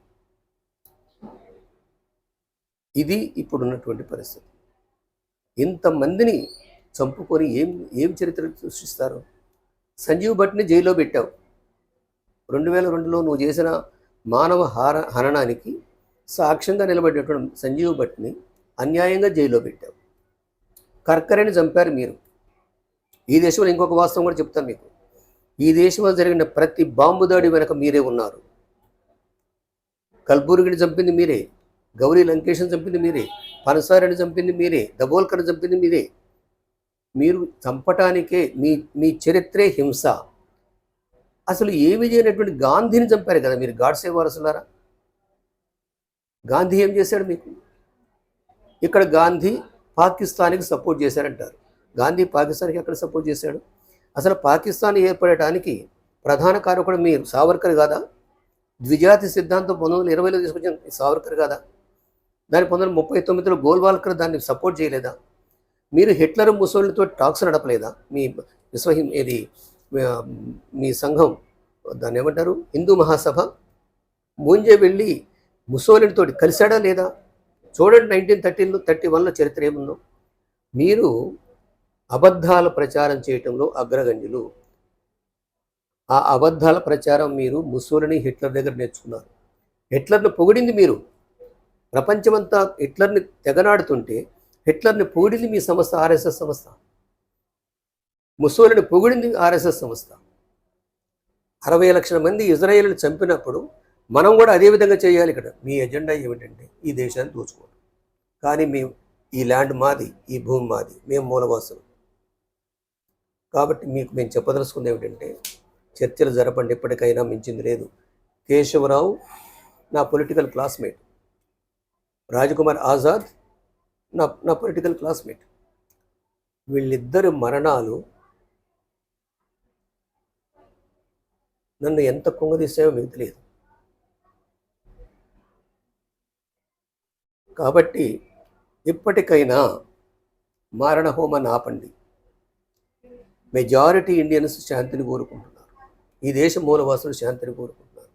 ఇది ఇప్పుడున్నటువంటి పరిస్థితి. ఇంతమందిని చంపుకొని ఏం చరిత్ర సృష్టిస్తారు? సంజీవ్ భట్ని జైల్లో పెట్టావు. 2002లో నువ్వు చేసిన మానవ హననానికి సాక్ష్యంగా నిలబడేటువంటి సంజీవ్ భట్ని అన్యాయంగా జైల్లో పెట్టావు. కర్కరేని చంపారు మీరు. ఈ దేశంలో ఇంకొక వాస్తవం కూడా చెప్తాను మీకు. ఈ దేశంలో జరిగిన ప్రతి బాంబు దాడి వెనక మీరే ఉన్నారు. కల్బుర్గిని చంపింది మీరే, గౌరీ లంకేష్ని చంపింది మీరే, పనసారిని చంపింది మీరే, దబోల్కర్ని చంపింది మీరే. మీరు చంపటానికే మీ చరిత్రే హింస. అసలు ఏమి చేయనటువంటి గాంధీని చంపారు కదా మీరు, గాడ్సే వారసులారా. గాంధీ ఏం చేశాడు మీకు? ఇక్కడ గాంధీ పాకిస్తాన్కి సపోర్ట్ చేశారంటారు. గాంధీ పాకిస్తాన్కి ఎక్కడ సపోర్ట్ చేశాడు? అసలు పాకిస్తాన్ ఏర్పడటానికి ప్రధాన కారకుడు మీరు సావర్కర్ కాదా? ద్విజాతి సిద్ధాంతం 1920లో తీసుకొచ్చిన సావర్కర్ కాదా? దాని 1939లో గోల్వాల్కర్ దాన్ని సపోర్ట్ చేయలేదా? మీరు హిట్లర్ ముసోలితో టాక్స్ నడపలేదా? మీ సంఘం దాన్ని ఏమంటారు, హిందూ మహాసభ ముంజే వెళ్ళి ముసోలినితో కలిశాడా లేదా? చూడండి 1931లో చరిత్ర ఏముందో. మీరు అబద్ధాల ప్రచారం చేయటంలో అగ్రగణ్యులు. ఆ అబద్ధాల ప్రచారం మీరు ముసోలిని హిట్లర్ దగ్గర నేర్చుకున్నారు. హిట్లర్ని పొగిడింది మీరు. ప్రపంచమంతా హిట్లర్ని తెగనాడుతుంటే హిట్లర్ని పొగిడింది మీ సంస్థ, ఆర్ఎస్ఎస్ సంస్థ. ముసోలిని పొగిడింది ఆర్ఎస్ఎస్ సంస్థ. 60 లక్షల మంది ఇజ్రాయేల్ని చంపినప్పుడు మనం కూడా అదే విధంగా చేయాలి. ఇక్కడ మీ ఎజెండా ఏమిటంటే ఈ దేశాన్ని దోచుకోవడం. కానీ మేము ఈ ల్యాండ్ మాది, ఈ భూమి మాది, మేము మూలవాసులు. కాబట్టి మేము చెప్పదలుచుకుంది ఏమిటంటే చర్చలు జరపండి, ఎప్పటికైనా మించింది లేదు. కేశవరావు నా పొలిటికల్ క్లాస్మేట్, రాజ్కుమార్ ఆజాద్ నా పొలిటికల్ క్లాస్మేట్. వీళ్ళిద్దరి మరణాలు నన్ను ఎంత కుంగదీసాయో మీకు తెలియదు. కాబట్టి ఇప్పటికైనా మారణ హోమాన్ని ఆపండి. మెజారిటీ ఇండియన్స్ శాంతిని కోరుకుంటున్నారు. ఈ దేశ మూలవాసులు శాంతిని కోరుకుంటున్నారు.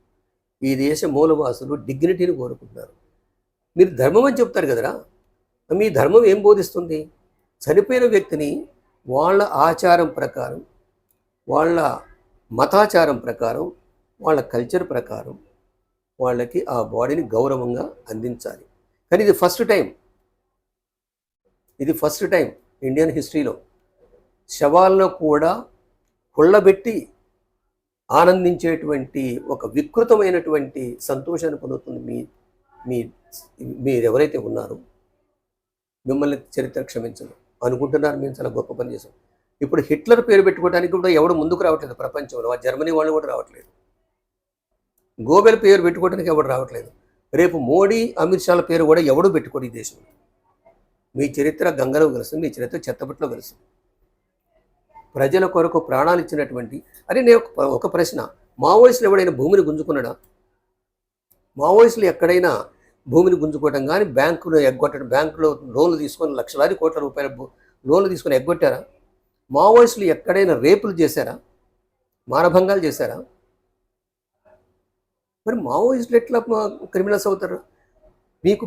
ఈ దేశ మూలవాసులు డిగ్నిటీని కోరుకుంటున్నారు. మీరు ధర్మం అని చెప్తారు కదరా, మీ ధర్మం ఏం బోధిస్తుంది? చనిపోయిన వ్యక్తిని వాళ్ళ ఆచారం ప్రకారం, వాళ్ళ మతాచారం ప్రకారం, వాళ్ళ కల్చర్ ప్రకారం వాళ్ళకి ఆ బాడీని గౌరవంగా అందించాలి. కానీ ఇది ఫస్ట్ టైం ఇండియన్ హిస్టరీలో శవాలను కూడా కుళ్ళబెట్టి ఆనందించేటువంటి ఒక వికృతమైనటువంటి సంతోషాన్ని పొందుతుంది మీరు ఎవరైతే ఉన్నారో. మిమ్మల్ని చరిత్ర క్షమించదు అనుకుంటున్నారు. మేము చాలా గొప్ప పని చేసాం. ఇప్పుడు హిట్లర్ పేరు పెట్టుకోవడానికి కూడా ఎవడు ముందుకు రావట్లేదు ప్రపంచంలో. జర్మనీ వాళ్ళు కూడా రావట్లేదు. గోబెల్ పేరు పెట్టుకోవడానికి ఎవడు రావట్లేదు. రేపు మోడీ, అమిత్ షాల పేరు కూడా ఎవడు పెట్టుకోడు ఈ దేశంలో. మీ చరిత్ర గంగలో కలుస్తుంది, మీ చరిత్ర చెత్తబుట్లో కలుస్తుంది. ప్రజల కొరకు ప్రాణాలు ఇచ్చినటువంటి నేను ఒక ప్రశ్న, మావోయిస్టులు ఎవడైనా భూమిని గుంజుకున్నాడా? మావోయిస్టులు ఎక్కడైనా భూమిని గుంజుకోవడం కానీ బ్యాంకులో ఎగ్గొట్టడం, బ్యాంకులో లోన్లు తీసుకొని లక్షలాది కోట్ల రూపాయల లోన్లు తీసుకొని ఎగ్గొట్టారా? మావోయిస్టులు ఎక్కడైనా రేపులు చేశారా? మానభంగాలు చేశారా? మరి మావోయిస్టులు ఎట్లా క్రిమినల్స్ అవుతారు? మీకు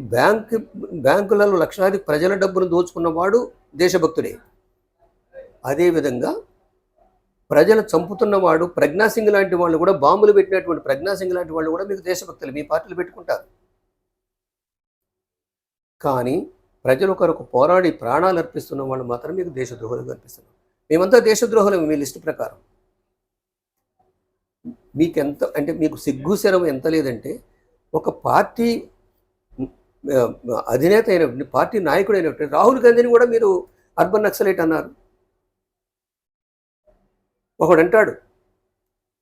బ్యాంకులలో లక్షలాది ప్రజల డబ్బును దోచుకున్నవాడు దేశభక్తుడే. అదేవిధంగా ప్రజలు చంపుతున్నవాడు ప్రజ్ఞాసింగ్ లాంటి వాళ్ళు కూడా, బాంబులు పెట్టినటువంటి ప్రజ్ఞాసింగ్ లాంటి వాళ్ళు కూడా మీకు దేశభక్తులు, మీ పార్టీలు పెట్టుకుంటారు. కానీ ప్రజల కొరకు పోరాడి ప్రాణాలు అర్పిస్తున్న వాళ్ళు మాత్రం మీకు దేశద్రోహులుగా అర్పిస్తున్నారు. మేమంతా దేశద్రోహులు మీ లిస్టు ప్రకారం. మీకెంత అంటే మీకు సిగ్గు శరం ఎంత లేదంటే, ఒక పార్టీ అధినేత అయినటువంటి, పార్టీ నాయకుడు అయినటువంటి రాహుల్ గాంధీని కూడా మీరు అర్బన్ నక్సలైట్ అన్నారు. ఒకడు అంటాడు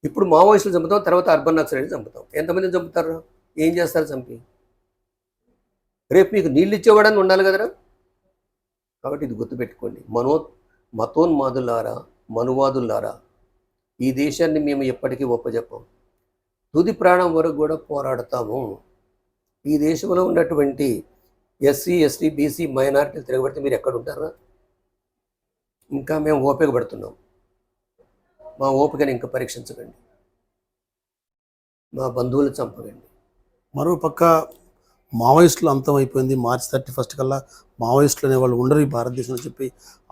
ఇప్పుడు మావోయిస్టులు చంపుతాం, తర్వాత అర్బన్ నక్సలైట్ చంపుతాం. ఎంతమందిని చంపుతారు? ఏం చేస్తారు చంపి? రేపు మీకు నీళ్ళు ఇచ్చేవాడని ఉండాలి కదరా. కాబట్టి ఇది గుర్తుపెట్టుకోండి. మతోన్మాదులారా, మనువాదులారా, ఈ దేశాన్ని మేము ఎప్పటికీ ఒప్పజెప్పం. తుది ప్రాణం వరకు కూడా పోరాడతాము. ఈ దేశంలో ఉన్నటువంటి ఎస్సీ, ఎస్టీ, బీసీ, మైనారిటీలు తిరగబడితే మీరు ఎక్కడ ఉంటారా? ఇంకా మేము ఓపిక పడుతున్నాం. మా ఓపికని ఇంకా పరీక్షించకండి. మా బంధువులు చంపకండి. మరోపక్క మావోయిస్టులు అంతమైపోయింది, మార్చి 31 కల్లా మావోయిస్టులు అనేవాళ్ళు ఉండరు ఈ భారతదేశంలో చెప్పి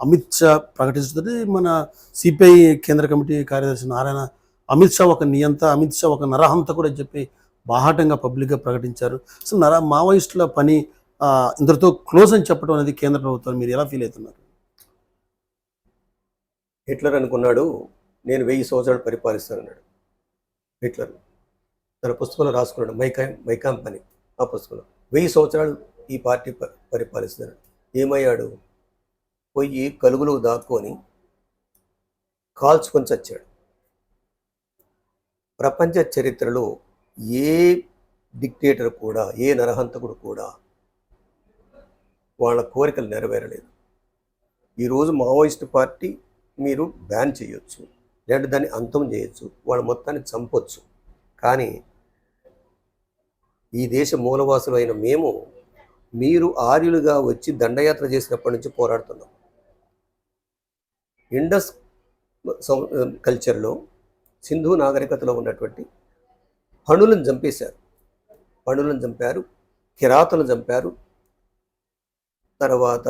అమిత్ షా ప్రకటిస్తుంది. మన సిపిఐ కేంద్ర కమిటీ కార్యదర్శి నారాయణ అమిత్ షా ఒక నియంత, అమిత్ షా ఒక నరహంతకుడు అని చెప్పి బాహాటంగా పబ్లిక్గా ప్రకటించారు. అసలు మావోయిస్టుల పని ఇంతటితో క్లోజ్ అని చెప్పడం అనేది కేంద్ర ప్రభుత్వం, మీరు ఎలా ఫీల్ అవుతున్నారు? హిట్లర్ అనుకున్నాడు నేను 1000 సంవత్సరాలు పరిపాలిస్తానన్నాడు. హిట్లర్ తన పుస్తకంలో రాసుకున్నాడు, మైకాం పని. ఆ పుస్తకంలో 1000 సంవత్సరాలు ఈ పార్టీ పరిపాలిస్తున్నాడు. ఏమయ్యాడు? పోయి కలుగులో దాక్కొని కాల్చుకొని చచ్చాడు. ప్రపంచ చరిత్రలో ఏ డిక్టేటర్ కూడా, ఏ నరహంతకుడు కూడా వాళ్ళ కోరికలు నెరవేరలేదు. ఈరోజు మావోయిస్టు పార్టీ మీరు బ్యాన్ చేయొచ్చు, లేదంటే దాన్ని అంతం చేయొచ్చు, వాళ్ళ మొత్తాన్ని చంపొచ్చు. కానీ ఈ దేశ మూలవాసులు అయిన మేము, మీరు ఆర్యులుగా వచ్చి దండయాత్ర చేసినప్పటి నుంచి పోరాడుతున్నాం. ఇండస్ కల్చర్లో, సింధు నాగరికతలో ఉన్నటువంటి పణులను చంపేశారు. పణులను చంపారు, కిరాతులను చంపారు, తర్వాత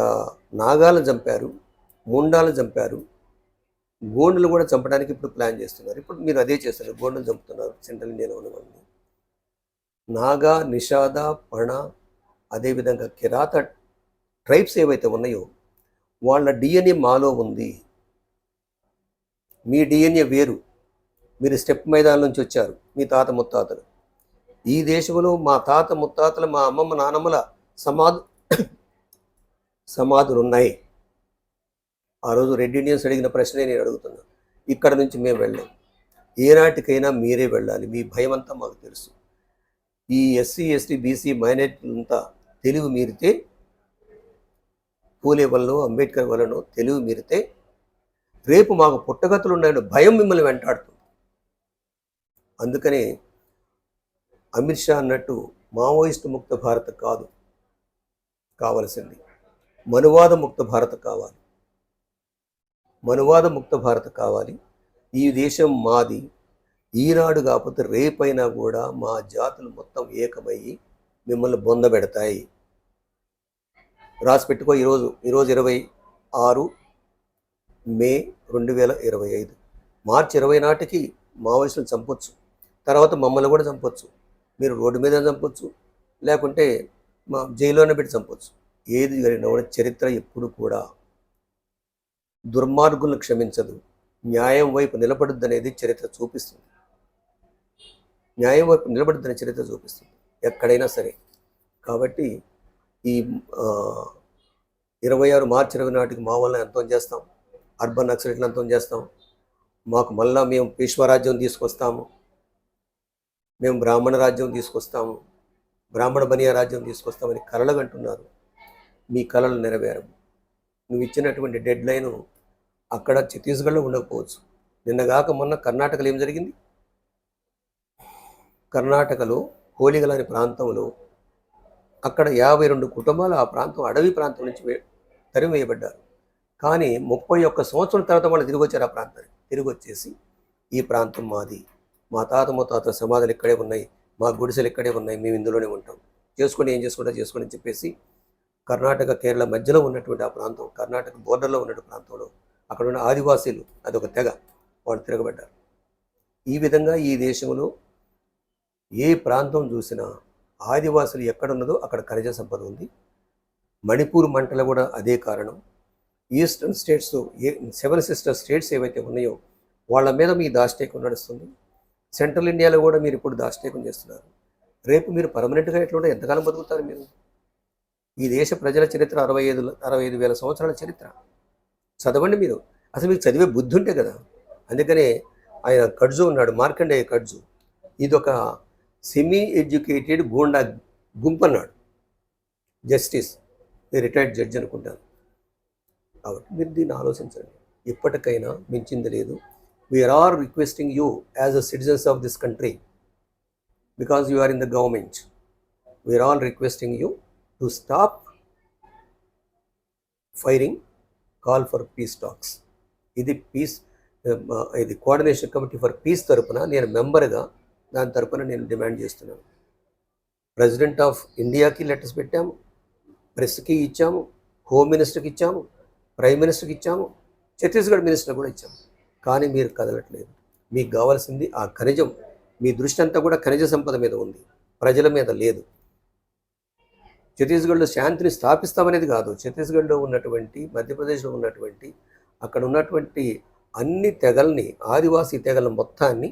నాగాలను చంపారు, ముండాలను చంపారు, గోండులు కూడా చంపడానికి ఇప్పుడు ప్లాన్ చేస్తున్నారు. ఇప్పుడు మీరు అదే చేస్తున్నారు, గోండులు చంపుతున్నారు సెంట్రల్ ఇండియాలో ఉన్న వాళ్ళని. నాగా, నిషాద, పణ, అదేవిధంగా కిరాత ట్రైబ్స్ ఏవైతే ఉన్నాయో వాళ్ళ డిఎన్ఏ మాలో ఉంది. మీ డిఎన్ఏ వేరు. మీరు స్టెప్ మైదానం నుంచి వచ్చారు, మీ తాత ముత్తాతలు. ఈ దేశంలో మా తాత ముత్తాతలు, మా అమ్మమ్మ నానమ్మల సమాధులు ఉన్నాయి. ఆ రోజు రెడ్ ఇండియన్స్ అడిగిన ప్రశ్నే నేను అడుగుతున్నా. ఇక్కడ నుంచి మేము వెళ్ళాం. ఏనాటికైనా మీరే వెళ్ళాలి, మీ భయం అంతా మాకు తెలుసు. ఈ ఎస్సీ, ఎస్టీ, బీసీ మైనారిటీలంతా తెలివి మీరితే, పూలే వల్లనో అంబేద్కర్ వల్లనో తెలివి మీరితే రేపు మాకు పుట్టగతులు ఉన్నాయని భయం మిమ్మల్ని వెంటాడుతుంది. అందుకనే అమిత్ షా అన్నట్టు మావోయిస్టు ముక్త భారత్ కాదు కావలసింది, మనువాద ముక్త భారత్ కావాలి. మనువాద ముక్త భారత్ కావాలి. ఈ దేశం మాది. ఈనాడు కాకపోతే రేపైనా కూడా మా జాతులు మొత్తం ఏకమయ్యి మిమ్మల్ని బొందబెడతాయి. రాసి పెట్టుకో. ఈరోజు 26 మే 2025, మార్చి 20 నాటికి మావోయిస్టులను చంపొచ్చు. తర్వాత మమ్మల్ని కూడా చంపొచ్చు. మీరు రోడ్డు మీద చంపొచ్చు, లేకుంటే మా జైల్లోనే పెట్టి చంపొచ్చు. ఏది జరిగినా కూడా చరిత్ర ఎప్పుడు కూడా దుర్మార్గులను క్షమించదు. న్యాయం వైపు నిలబడుద్ది అనేది చరిత్ర చూపిస్తుంది. న్యాయం వైపు నిలబడుద్దనే చరిత్ర చూపిస్తుంది ఎక్కడైనా సరే. కాబట్టి ఈ 26 మార్చి 20 నాటికి మా వాళ్ళని అంతం చేస్తాం, అర్బన్ నక్సలైట్లను అంతం చేస్తాం. మాకు మళ్ళా మేము పేష్వారాజ్యం తీసుకొస్తాము, మేము బ్రాహ్మణ రాజ్యం తీసుకొస్తాము, బ్రాహ్మణ బనియా రాజ్యం తీసుకొస్తామని కలలు అంటున్నారు. మీ కలలు నెరవేరవు. నువ్వు ఇచ్చినటువంటి డెడ్ లైను అక్కడ ఛత్తీస్గఢ్లో ఉండకపోవచ్చు. నిన్నగాక మొన్న కర్ణాటకలో ఏం జరిగింది? కర్ణాటకలో హోలిగల్ అనే ప్రాంతంలో అక్కడ 52 కుటుంబాలు ఆ ప్రాంతం, అడవి ప్రాంతం నుంచి తరిమివేయబడ్డారు. కానీ 31 సంవత్సరం తర్వాత వాళ్ళు తిరిగి వచ్చారు. ఆ ప్రాంతానికి తిరిగి వచ్చేసి ఈ ప్రాంతం మాది, మా తాత ముత్తాతల సమాధులు ఇక్కడే ఉన్నాయి, మా గుడిసెలు ఇక్కడే ఉన్నాయి, మేము ఇందులోనే ఉంటాం, చేసుకొని ఏం చేసుకుంటా చేసుకోండి అని చెప్పేసి కర్ణాటక కేరళ మధ్యలో ఉన్నటువంటి ఆ ప్రాంతం, కర్ణాటక బోర్డర్లో ఉన్నటువంటి ప్రాంతంలో అక్కడ ఉన్న ఆదివాసీలు, అదొక తెగ, వాళ్ళు తిరగబడ్డారు. ఈ విధంగా ఈ దేశంలో ఏ ప్రాంతం చూసినా ఆదివాసులు ఎక్కడున్నదో అక్కడ ఖనిజ సంపద ఉంది. మణిపూర్ మంటలు కూడా అదే కారణం. ఈస్టర్న్ స్టేట్స్, 7 సిస్టర్ స్టేట్స్ ఏవైతే ఉన్నాయో వాళ్ళ మీద మీ దాష్టీకం నడుస్తుంది. సెంట్రల్ ఇండియాలో కూడా మీరు ఇప్పుడు దాష్టీకం చేస్తున్నారు. రేపు మీరు పర్మనెంట్గా ఎట్లా ఎంతకాలం బతుకుతారు మీరు? ఈ దేశ ప్రజల చరిత్ర 65,000 సంవత్సరాల చరిత్ర. చదవండి మీరు. అసలు మీకు చదివే బుద్ధి ఉంటే కదా. అందుకనే ఆయన కడ్జు ఉన్నాడు, మార్కండేయ కడ్జు. ఇదొక సెమీ ఎడ్యుకేటెడ్ గూండా గుంపు అన్నాడు. జస్టిస్, రిటైర్డ్ జడ్జి అనుకుంటాను. కాబట్టి మీరు దీన్ని ఆలోచించండి. ఇప్పటికైనా మించింది లేదు. We're are requesting you as a citizens of this country, because you are in the government. We're all requesting you to stop firing, call for peace talks. ఇది కోఆర్డినేషన్ కమిటీ ఫర్ పీస్ తరపున నేను మెంబర్గా దాని తరపున నేను demand చేస్తున్నాను. President of ఇండియాకి letters పెట్టాము, ప్రెస్కి ఇచ్చాము, హోమ్ మినిస్టర్కి ఇచ్చాము, ప్రైమ్ మినిస్టర్కి ఇచ్చాము, ఛత్తీస్గఢ్ మినిస్టర్ కూడా ఇచ్చాము. కానీ మీరు కదలట్లేదు. మీకు కావాల్సింది ఆ ఖనిజం. మీ దృష్టి అంతా కూడా ఖనిజ సంపద మీద ఉంది, ప్రజల మీద లేదు. ఛత్తీస్గఢ్లో శాంతిని స్థాపిస్తామనేది కాదు. ఛత్తీస్గఢ్లో ఉన్నటువంటి, మధ్యప్రదేశ్లో ఉన్నటువంటి, అక్కడ ఉన్నటువంటి అన్ని తెగల్ని, ఆదివాసీ తెగల మొత్తాన్ని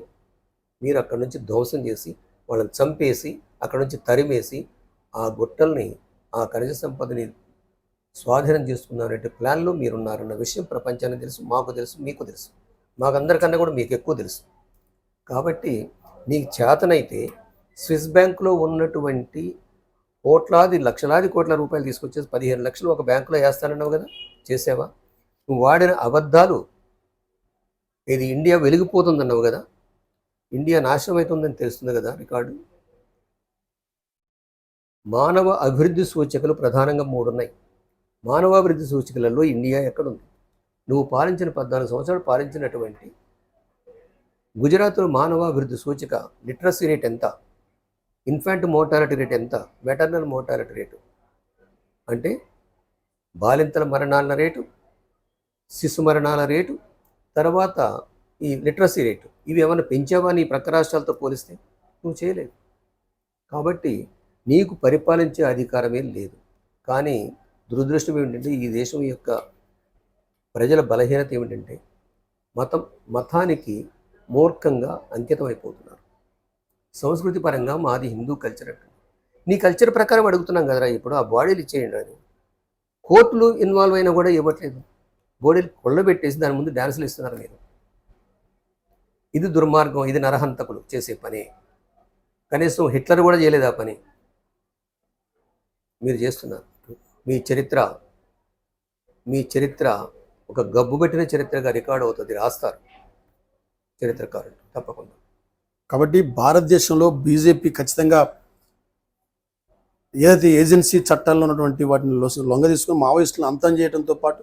మీరు అక్కడ నుంచి ధ్వంసం చేసి, వాళ్ళని చంపేసి, అక్కడ నుంచి తరిమేసి, ఆ గుట్టల్ని, ఆ ఖనిజ సంపదని స్వాధీనం చేసుకున్నారంటే ప్లాన్లో మీరున్నారన్న విషయం ప్రపంచానికి తెలుసు, మాకు తెలుసు, మీకు తెలుసు, మాకందరికన్నా కూడా మీకు ఎక్కువ తెలుసు. కాబట్టి నీకు చేతనైతే స్విస్ బ్యాంకులో ఉన్నటువంటి కోట్లాది, లక్షలాది కోట్ల రూపాయలు తీసుకొచ్చేసి 15 లక్షలు ఒక బ్యాంకులో వేస్తానన్నావు కదా, చేసావా? నువ్వు వాడిన అబద్ధాలు, ఇది ఇండియా వెలిగిపోతుందన్నావు కదా, ఇండియా నాశనం అవుతుందని తెలుస్తుంది కదా రికార్డు. మానవ అభివృద్ధి సూచికలు ప్రధానంగా 3 ఉన్నాయి. మానవాభివృద్ధి సూచికలలో ఇండియా ఎక్కడుంది? నువ్వు పాలించిన 14 సంవత్సరాలు పాలించినటువంటి గుజరాత్లో మానవాభివృద్ధి సూచిక లిటరసీ రేట్ ఎంత, ఇన్ఫాంట్ మోర్టాలిటీ రేట్ ఎంత, మెటర్నల్ మోర్టాలిటీ రేటు, అంటే బాలింతల మరణాల రేటు, శిశు మరణాల రేటు, తర్వాత ఈ లిటరసీ రేటు, ఇవి ఏమైనా పెంచావా నీ ప్రక్క రాష్ట్రాలతో పోలిస్తే? నువ్వు చేయలేదు. కాబట్టి నీకు పరిపాలించే అధికారమే లేదు. కానీ దురదృష్టం ఏమిటంటే, ఈ దేశం యొక్క ప్రజల బలహీనత ఏమిటంటే మతానికి మూర్ఖంగా అంకితం అయిపోతున్నారు. సంస్కృతి పరంగా మాది హిందూ కల్చర్ అంటే, నీ కల్చర్ ప్రకారం అడుగుతున్నాం కదరా. ఇప్పుడు ఆ బాడీలు ఇచ్చేయండి అని. కోర్టులు ఇన్వాల్వ్ అయినా కూడా ఇవ్వట్లేదు. బాడీలు కొళ్ళబెట్టేసి దాని ముందు డ్యాన్సులు ఇస్తున్నారు మీరు. ఇది దుర్మార్గం, ఇది నరహంతకులు చేసే పని. కనీసం హిట్లర్ కూడా చేయలేదు ఆ పని, మీరు చేస్తున్నారు. మీ చరిత్ర ఒక గబ్బు పెట్టిన చరిత్రగా రికార్డ్ అవుతుంది, రాస్తారు చరిత్రకారులు తప్పకుండా. కాబట్టి భారతదేశంలో బీజేపీ ఖచ్చితంగా ఏదైతే ఏజెన్సీ చట్టాల్లో ఉన్నటువంటి వాటిని లొంగ తీసుకుని మావోయిస్టులను అంతం చేయడంతో పాటు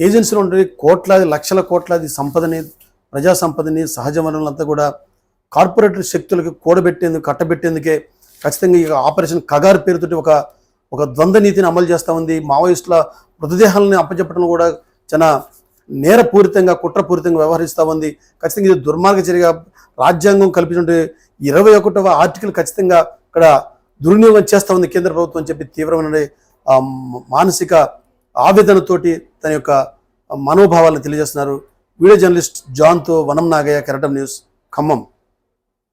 ఏజెన్సీలో ఉండే కోట్లాది, లక్షల కోట్లాది సంపదని, ప్రజా సంపదని, సహజ వనరులంతా కూడా కార్పొరేటర్ శక్తులకు కూడబెట్టేందుకు, కట్టబెట్టేందుకే ఖచ్చితంగా ఈ ఆపరేషన్ కగార్ పేరుతోటి ఒక ద్వంద్వ నీతిని అమలు చేస్తూ ఉంది. మావోయిస్టుల మృతదేహాలను అప్పచెప్పడం కూడా చాలా నేరపూరితంగా, కుట్రపూరితంగా వ్యవహరిస్తూ ఉంది. ఖచ్చితంగా ఇది దుర్మార్గ చర్యగా రాజ్యాంగం కల్పించిన 21వ ఆర్టికల్ ఖచ్చితంగా ఇక్కడ దుర్వినియోగం చేస్తూ ఉంది కేంద్ర ప్రభుత్వం అని చెప్పి తీవ్రమైన మానసిక ఆవేదనతోటి తన యొక్క మనోభావాలను తెలియజేస్తున్నారు. వీడియో జర్నలిస్ట్ జాన్తో వనం నాగయ్య, కెరటం న్యూస్, ఖమ్మం.